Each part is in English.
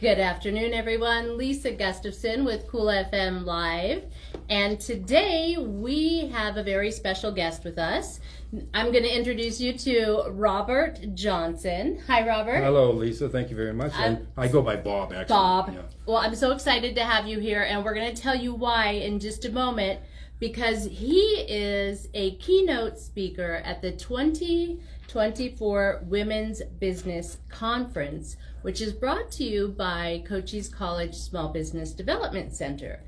Good afternoon, everyone. Lisa Gustafson with Cool FM Live. And today we have a very special guest with us. I'm going to introduce you to Robert Johnson. Hi, Robert. Hello, Lisa. Thank you very much. I go by Bob, actually. Bob. Yeah. Well, I'm so excited to have you here, and we're going to tell you why in just a moment, because he is a keynote speaker at the 2024 Women's Business Conference, which is brought to you by Cochise College Small Business Development Center.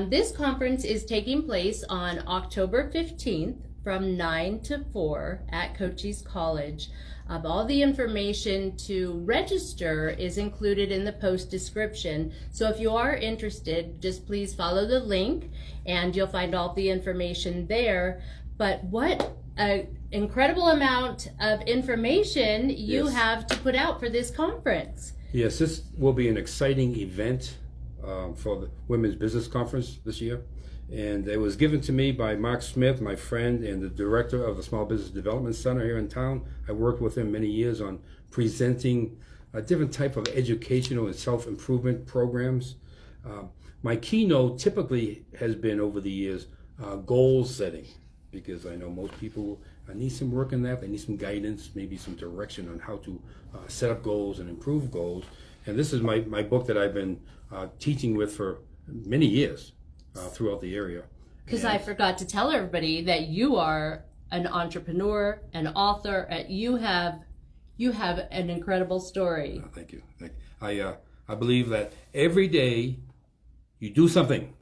This conference is taking place on October 15th from 9 to 4 at Cochise College. All the information to register is included in the post description. So if you are interested, just please follow the link and you'll find all the information there. But what an incredible amount of information you have to put out for this conference. Yes, this will be an exciting event for the Women's Business Conference this year. And it was given to me by Mark Smith, my friend and the director of the Small Business Development Center here in town. I worked with him many years on presenting a different type of educational and self-improvement programs. My keynote typically has been over the years goal setting, because I know most people need some work in that. They need some guidance, maybe some direction on how to set up goals and improve goals. And this is my book that I've been teaching with for many years throughout the area. Because I forgot to tell everybody that you are an entrepreneur, an author. You have an incredible story. Thank you. I believe that every day you do something,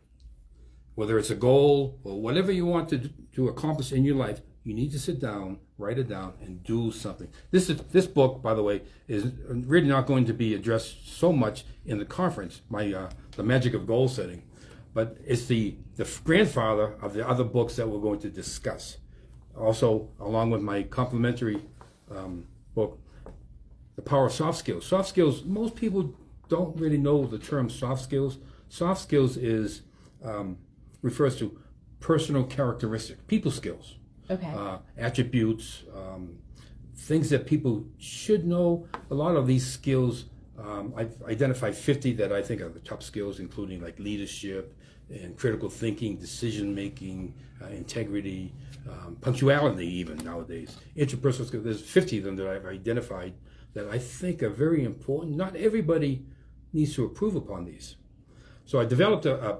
whether it's a goal or whatever you want to accomplish in your life, you need to sit down, write it down, and do something. This book, by the way, is really not going to be addressed so much in the conference, the magic of goal setting, but it's the grandfather of the other books that we're going to discuss. Also, along with my complementary book, The Power of Soft Skills. Soft skills, most people don't really know the term soft skills. Soft skills refers to personal characteristics, people skills, attributes, things that people should know. A lot of these skills, I've identified 50 that I think are the top skills, including like leadership and critical thinking, decision making, integrity, punctuality even nowadays. Interpersonal skills, there's 50 of them that I've identified that I think are very important. Not everybody needs to improve upon these. So I developed a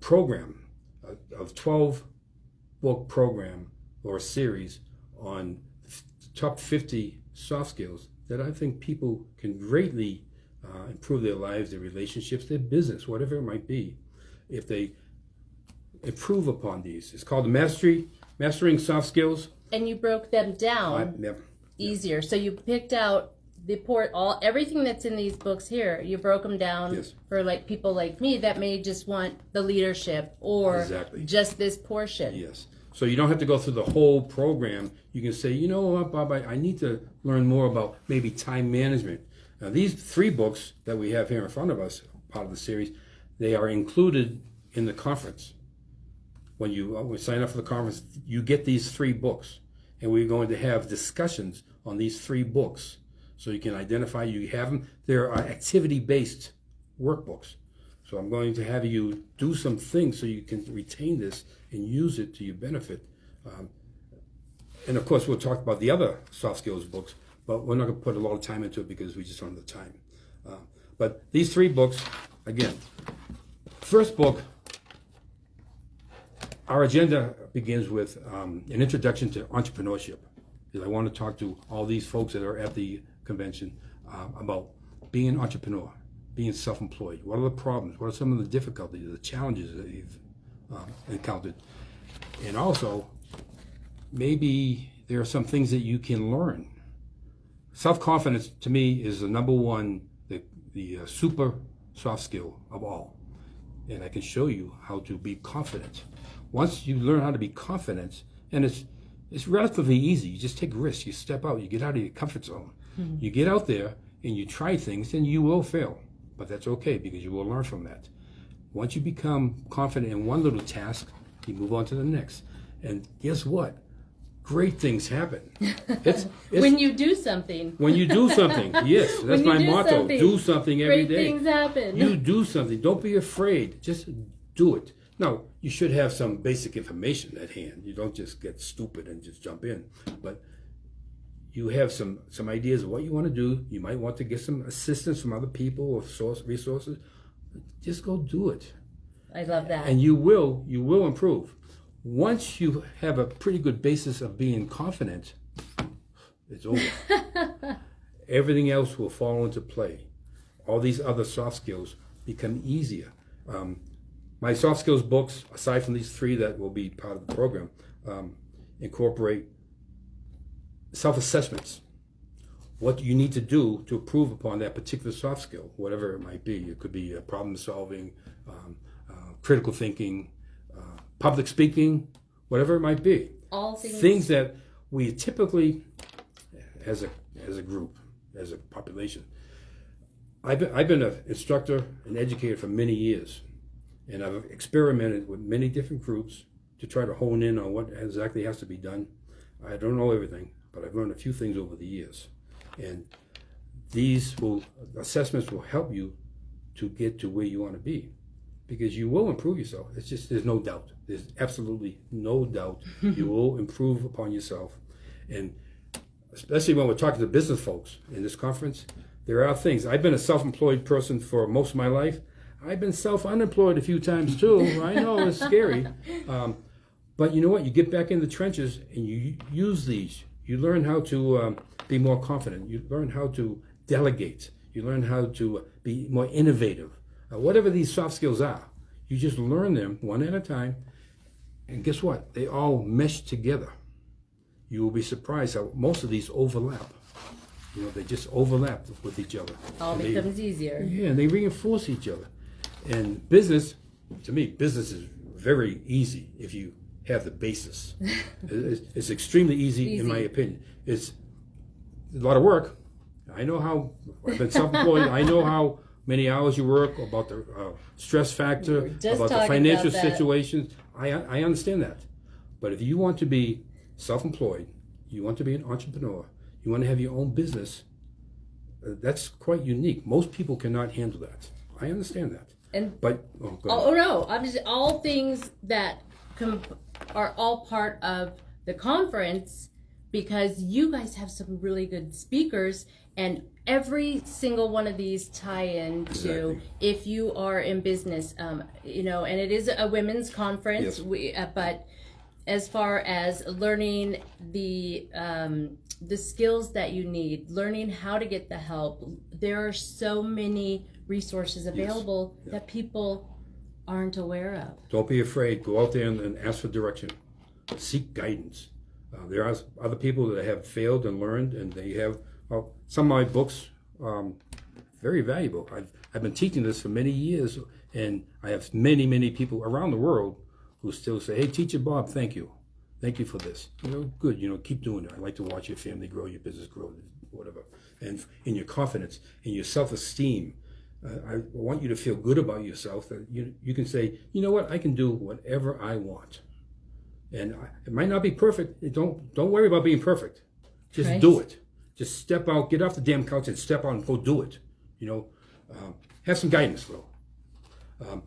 program, of 12-book program or a series on top 50 soft skills that I think people can greatly improve their lives, their relationships, their business, whatever it might be, if they improve upon these. It's called Mastering Soft Skills. And you broke them down easier. So you picked out everything that's in these books here. You broke them down for like people like me that may just want the leadership or just this portion. Yes. So you don't have to go through the whole program. You can say, you know what, Bob, I need to learn more about maybe time management. Now, these 3 books that we have here in front of us, part of the series, they are included in the conference. When you sign up for the conference, you get these 3 books. And we're going to have discussions on these 3 books. So you can identify, you have them. There are activity-based workbooks. So I'm going to have you do some things so you can retain this and use it to your benefit. And of course, we'll talk about the other soft skills books, but we're not going to put a lot of time into it because we just don't have the time. But these 3 books, again, first book, our agenda begins with an introduction to entrepreneurship. Because I want to talk to all these folks that are at the convention about being an entrepreneur, being self-employed. What are the problems? What are some of the difficulties, the challenges that you've encountered? And also, maybe there are some things that you can learn. Self-confidence, to me, is the number one, the super soft skill of all. And I can show you how to be confident. Once you learn how to be confident, and it's relatively easy. You just take risks. You step out. You get out of your comfort zone. Mm-hmm. You get out there and you try things, and you will fail. But that's okay because you will learn from that. Once you become confident in one little task, you move on to the next. And guess what? great things happen. It's when you do something. When you do something, yes, that's my motto. Do something every day. Great things happen. You do something. Don't be afraid. Just do it. Now, you should have some basic information at hand. You don't just get stupid and just jump in. But you have some ideas of what you want to do. You might want to get some assistance from other people or resources. Just go do it. I love that. And you will improve. Once you have a pretty good basis of being confident, it's over. Everything else will fall into play. All these other soft skills become easier. My soft skills books, aside from these 3 that will be part of the program, incorporate self-assessments. What you need to do to improve upon that particular soft skill, whatever it might be. It could be problem solving, critical thinking, public speaking, whatever it might be. All things that we typically, as a group, as a population. I've been an instructor and educator for many years, and I've experimented with many different groups to try to hone in on what exactly has to be done. I don't know everything, but I've learned a few things over the years, and these assessments will help you to get to where you want to be. Because you will improve yourself. It's just, there's no doubt. There's absolutely no doubt you will improve upon yourself. And especially when we're talking to business folks in this conference, there are things. I've been a self-employed person for most of my life. I've been self-unemployed a few times too. I know it's scary. But you know what? You get back in the trenches and you use these. You learn how to be more confident. You learn how to delegate. You learn how to be more innovative. Whatever these soft skills are, you just learn them one at a time, and guess what? They all mesh together. You will be surprised how most of these overlap. You know, they just overlap with each other. All becomes easier. Yeah, and they reinforce each other. And business, to me, business is very easy if you have the basis. It's extremely easy, in my opinion. It's a lot of work. I know how, I've been self-employed, I know how many hours you work, about the stress factor, about the financial situations. I understand that. But if you want to be self-employed, you want to be an entrepreneur, you want to have your own business, that's quite unique. Most people cannot handle that. I understand that. But no, I'm just all things that are all part of the conference, because you guys have some really good speakers, and every single one of these tie into if you are in business, you know, and it is a women's conference. Yes. But as far as learning the skills that you need, learning how to get the help, there are so many resources available that people aren't aware of. Don't be afraid. Go out there and ask for direction. Seek guidance. There are other people that have failed and learned, and they have some of my books, very valuable. I've been teaching this for many years, and I have many people around the world who still say, "Hey, Teacher Bob, thank you for this. You know, good. You know, keep doing it. I like to watch your family grow, your business grow, whatever, and in your confidence, in your self-esteem. I want you to feel good about yourself. That you can say, you know what, I can do whatever I want, and it might not be perfect. Don't worry about being perfect. Just do it. Just step out, get off the damn couch and step out and go do it. You know, have some guidance though.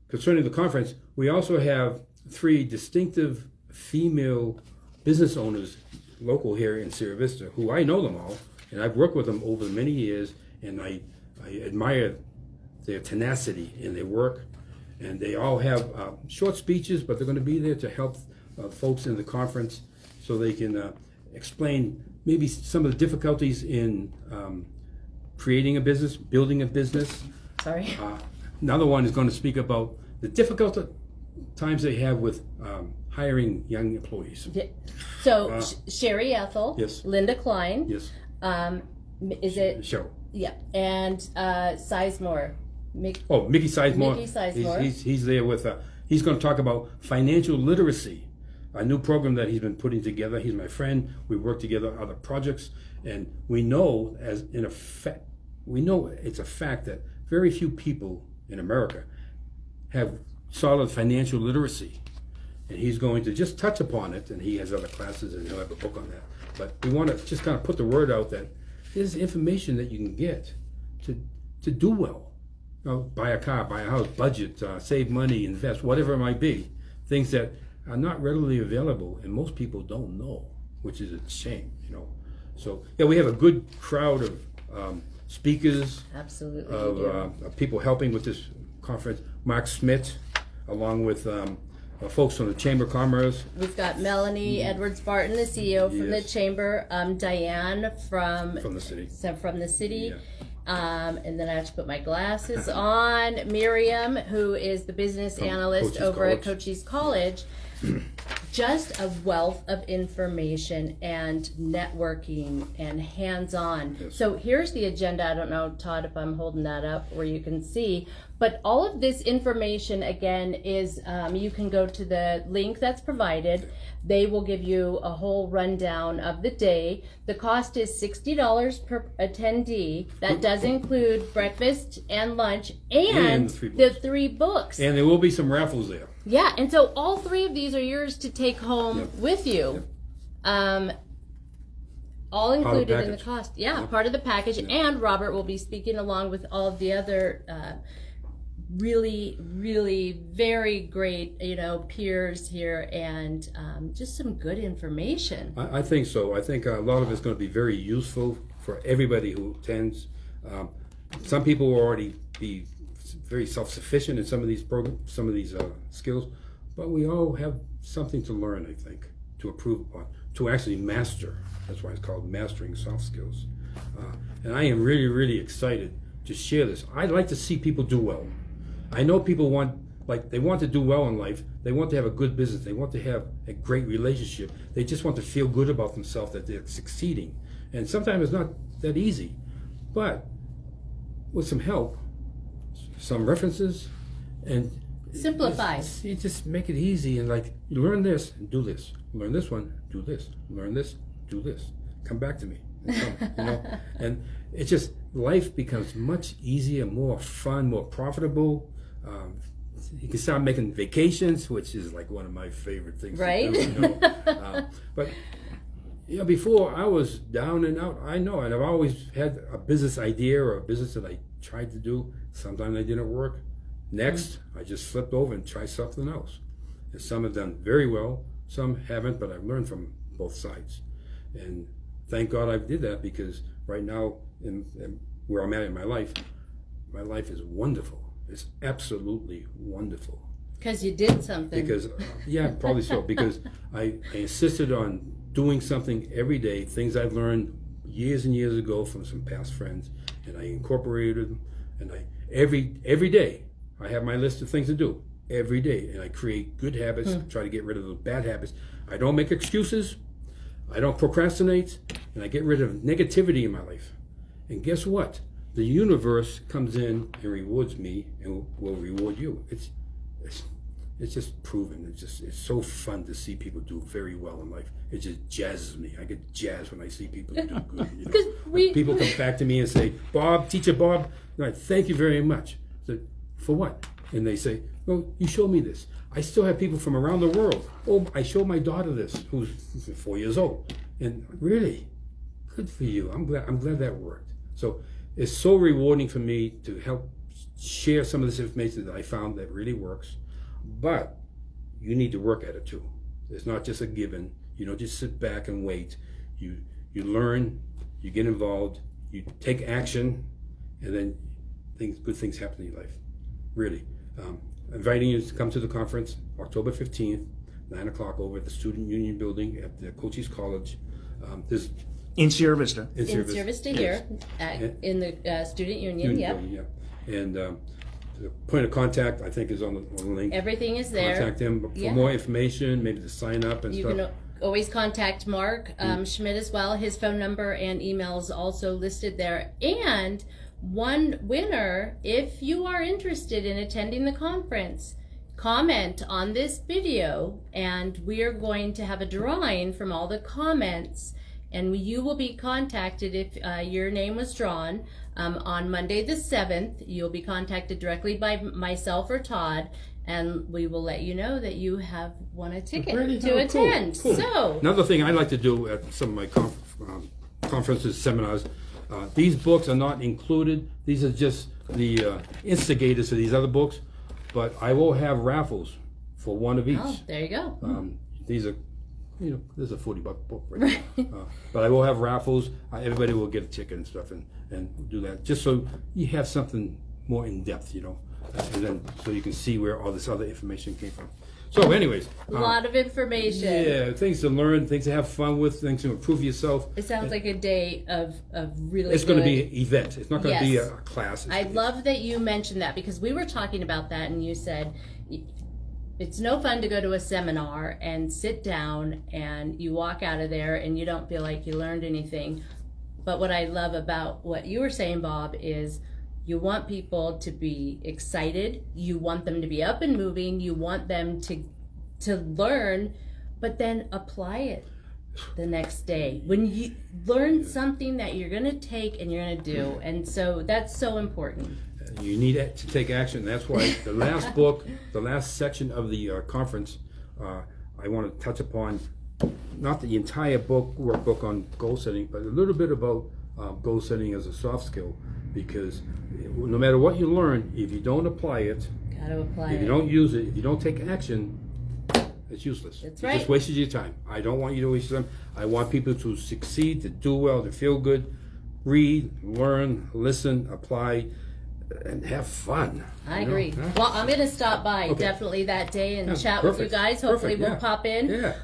Concerning the conference, we also have 3 distinctive female business owners local here in Sierra Vista, who I know them all, and I've worked with them over many years, and I admire their tenacity in their work. And they all have short speeches, but they're going to be there to help folks in the conference so they can explain maybe some of the difficulties in creating a business, building a business. Sorry. Another one is going to speak about the difficult times they have with hiring young employees. Yeah. So Sherry Ethel, yes. Linda Klein, yes. Is it Cheryl? Yeah, and Sizemore. Mickey Sizemore. Mickey Sizemore. He's there with. He's going to talk about financial literacy, a new program that he's been putting together. He's my friend. We work together on other projects, and we know it's a fact that very few people in America have solid financial literacy. and he's going to just touch upon it, and he has other classes, and he'll have a book on that. But we want to just kind of put the word out that there's information that you can get to do well. You know, buy a car, buy a house, budget, save money, invest, whatever it might be. Things that are not readily available, and most people don't know, which is a shame, you know. So yeah, we have a good crowd of speakers, Absolutely. of people helping with this conference. Mark Smith, along with folks from the Chamber of Commerce. We've got Melanie Edwards Barton, the CEO from the Yes. Chamber, Diane from From the city. from the city. Yeah. And then I have to put my glasses on. Miriam, who is the business analyst Cochise over at College. Cochise College. Just a wealth of information and networking and hands-on. Yes. So here's the agenda. I don't know, Todd, if I'm holding that up where you can see. But all of this information, again, is you can go to the link that's provided. They will give you a whole rundown of the day. The cost is $60 per attendee. That does include breakfast and lunch and the 3 books. And there will be some raffles there. Yeah, and so all 3 of these are yours to take home with you. All included in the cost. Yeah, part of the package. And Robert will be speaking along with all of the other really, really very great, peers here, and just some good information. I think so. I think a lot of it's going to be very useful for everybody who attends. Some people will already be very self-sufficient in some of these programs, some of these skills, but we all have something to learn, I think, to improve upon, to actually master. That's why it's called Mastering Soft Skills. And I am really, really excited to share this. I'd like to see people do well. I know people they want to do well in life. They want to have a good business. They want to have a great relationship. They just want to feel good about themselves, that they're succeeding. And sometimes it's not that easy. But with some help, some references, and Simplify. You just make it easy, and you learn this and do this. Learn this one, do this. Learn this, do this. Come back to me. And, and it's just, life becomes much easier, more fun, more profitable. You can start making vacations, which is one of my favorite things right? to do. But before I was down and out. I know, and I've always had a business idea or a business that I tried to do. Sometimes they didn't work. Next, I just flipped over and tried something else. And some have done very well, some haven't, but I've learned from both sides. And thank God I did that, because right now, in where I'm at in my life is wonderful. It's absolutely wonderful. Because you did something. Because, probably so. Because I insisted on doing something every day, things I've learned years and years ago from some past friends, and I incorporated them. And every day, I have my list of things to do every day, and I create good habits, try to get rid of those bad habits. I don't make excuses. I don't procrastinate, and I get rid of negativity in my life. And guess what? The universe comes in and rewards me, and will reward you. It's just proven. It's so fun to see people do very well in life. It just jazzes me. I get jazzed when I see people do good. When people come back to me and say, "Bob, Teacher Bob, thank you very much." I said, "For what?" And they say, "Well, you showed me this." I still have people from around the world. "Oh, I showed my daughter this, who's 4 years old." And really, good for you. I'm glad that worked. So it's so rewarding for me to help share some of this information that I found that really works. But you need to work at it too. It's not just a given. You don't just sit back and wait. You learn, you get involved, you take action, and then good things happen in your life. Really. Inviting you to come to the conference October 15th, 9 o'clock over at the Student Union Building at the Cochise College. In Sierra Vista. In Sierra Vista here, in the Student Union, Building, And the point of contact, I think, is on the link. Everything is there. Contact him for more information, maybe to sign up and you stuff. can always contact Mark Schmidt as well. His phone number and email is also listed there. And one winner, if you are interested in attending the conference, comment on this video, and we are going to have a drawing from all the comments, and you will be contacted if your name was drawn on Monday the 7th. You'll be contacted directly by myself or Todd, and we will let you know that you have won a ticket Really? to Oh, cool, attend. cool. So, Another thing I like to do at some of my conferences, seminars, these books are not included. These are just the instigators to these other books, but I will have raffles for one of each. oh, there you go. These are, there's a $40 book right now. But I will have raffles. Everybody will get a ticket and stuff and do that, just so you have something more in depth, and then so you can see where all this other information came from. So anyways. A lot of information. Yeah, things to learn, things to have fun with, things to improve yourself. It sounds like a day of really It's going to be an event. It's not going to be Yes. a class. I love that you mentioned that, because we were talking about that and you said it's no fun to go to a seminar and sit down and you walk out of there and you don't feel like you learned anything. But what I love about what you were saying, Bob, is you want people to be excited, you want them to be up and moving, you want them to learn, but then apply it the next day. When you learn something that you're going to take and you're going to do. And so that's so important. You need to take action. That's why the last book, the last section of the conference, I want to touch upon not the entire workbook on goal setting, but a little bit about goal setting as a soft skill. Because no matter what you learn, if you don't apply it, Got to apply if you it. don't use it, if you don't take action, it's useless. That's You right. just wasted your time. I don't want you to waste your time. I want people to succeed, to do well, to feel good, read, learn, listen, apply, and have fun. I agree. Huh? Well, I'm going to stop by Okay. definitely that day and Yeah, chat with you perfect. guys. Hopefully Perfect, we'll pop in. Yeah.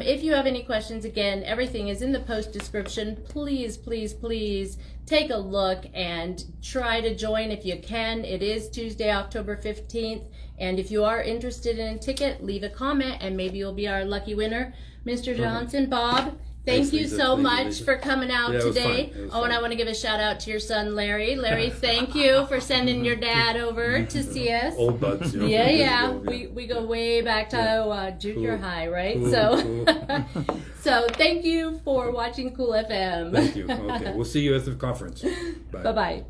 If you have any questions, again, everything is in the post description. Please, please, please take a look and try to join if you can. It is Tuesday, October 15th. And if you are interested in a ticket, leave a comment and maybe you'll be our lucky winner. Mr. Johnson, Bob, thank Thanks, you Lisa. so Thank you, much Lisa. for coming out Yeah, it was today. fun. It was Oh, and fun. I want to give a shout out to your son, Larry. Larry, thank you for sending your dad over to see us. Old buds. Yeah. We go way back to junior Cool. high, right? Cool, So, cool. so thank you for watching Cool FM. Thank you. Okay, we'll see you at the conference. Bye. Bye bye.